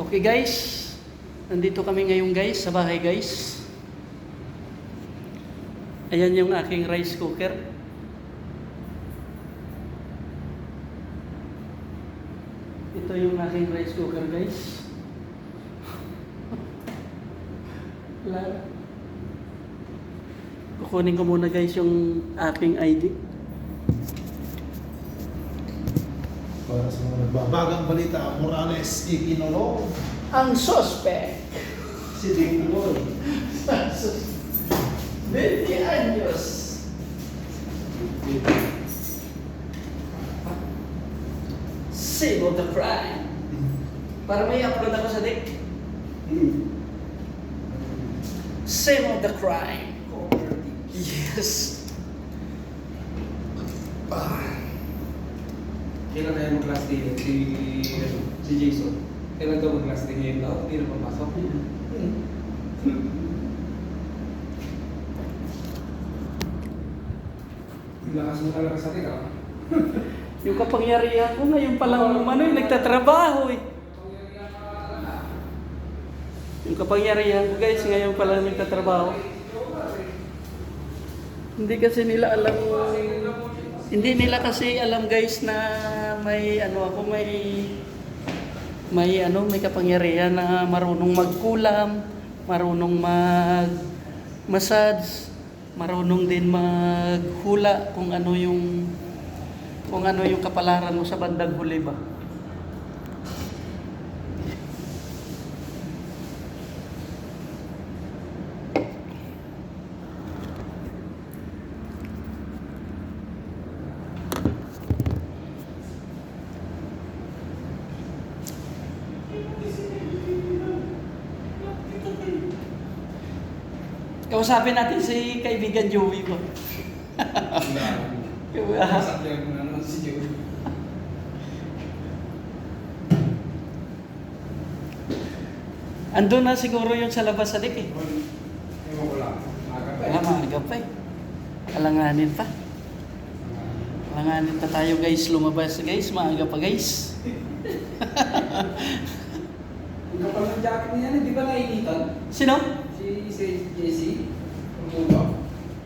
Okay guys, nandito kami ngayon guys, sa bahay guys. Ayan yung aking rice cooker. Ito yung aking rice cooker guys. Kukunin ko muna guys yung aking ID. Para sa mga nagbabagang balita, Morales ikinulong Ang suspect, si Dingloy. 20 años. Scene of the crime. Para may upload ako sa Dick. Scene of the crime. Yes. Kailan tayo mag-class day? Si Jason. Kailan daw mag-class day ngayon daw? Hindi na papasok. Lakas mo talaga sa akin, ah. Yung kapangyarihan ko ngayon palang nagtatrabaho eh. Yung kapangyarihan ko guys, ngayon palang nagtatrabaho. Hindi kasi nila alam, hindi nila kasi alam guys na may may kapangyarihan na marunong magkulam, marunong mag-massage, marunong din maghula kung ano yung kapalaran mo sa bandang huli ba. Kausapin natin si kaibigan Joey ko. Masakyan ko na naman si Joey. Andun na siguro yun sa labas sa Dick eh. Ewan ko lang. Wala, maaga pa eh. Alanganin pa. Alanganin pa tayo guys, lumabas guys, maaga pa guys. Ang kapal ng jacket niya, hindi ba nainitan? Sino? Si JC. Umulo.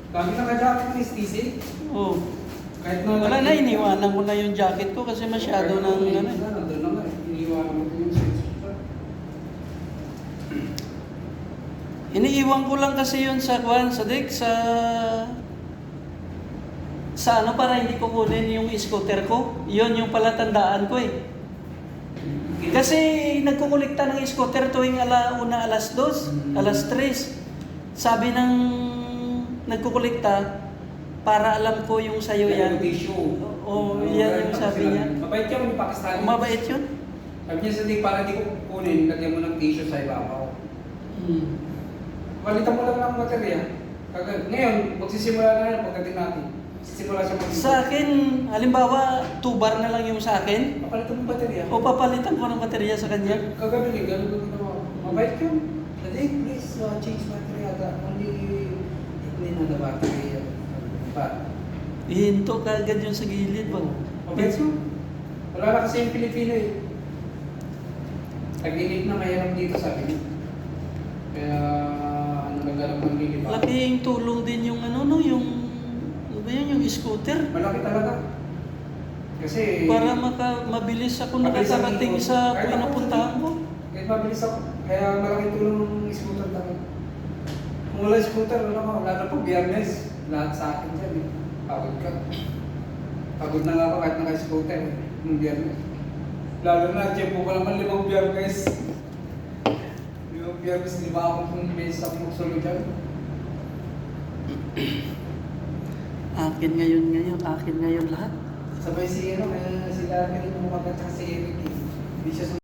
Kami naka-jacket ni Stacy. Oh. Kahit na Wala na, iniwanan ko na yung jacket ko kasi masyado nang ano eh. Nandun na nga. Iniwanan mo yung sweatshirt. Iniiwan ko lang kasi yun sa Dick, sa ano para hindi ko kunin yung scooter ko. Yun yung palatandaan ko eh. Kasi nagkukulikta ng scooter tuwing alauna, alas 2, alas 3. Sabi ng nagkukulikta, para alam ko yung sayo yan. Tissue. Oo, yan yung sabi niya. Mabait ka mo ni Pakistani. Mabait yun. Sabi niya sa para hindi ko kukunin, lagyan mo ng tissue sa ibabaw. Palitan mo lang ng baterya. Ngayon, magsisimula na yan pagdating natin. Sisimula siya mag-tissue. Sa akin, halimbawa, 2 bar na lang yung sa akin. Papalitan mo baterya. O papalitan ko ng baterya sa kanya. Kagabi din, ganun ko ginawa. Mabait yun. Sabi, please change battery ata. Only in the battery. Ihinto ka agad yun sa gilid. Mabait yun. Wala na kasi yung Pilipino eh. Nag-init na mahirap dito sabi niya. Kaya ano naghanap ng lilip. Laking tulong din yung yung yung scooter. Malaki talaga. Kasi Para mabilis ako nakakarating sa Kahit ako, pinupuntahan ko. kahit mabilis ako. Kaya malaking tulong ng scooter talaga. Kung wala scooter, wala na pag biyernes. Lahat sa akin dyan eh. Pagod ka. Pagod na nga ako kahit naka-scooter nung biyernes. Lalo na, dyan po pa naman 5 biyernes. 5 biyernes, 5 akong beses ako magsulo dyan. Akin ngayon lahat. Sabay si kaya sila rin umagat sa si Eric eh. Hindi siya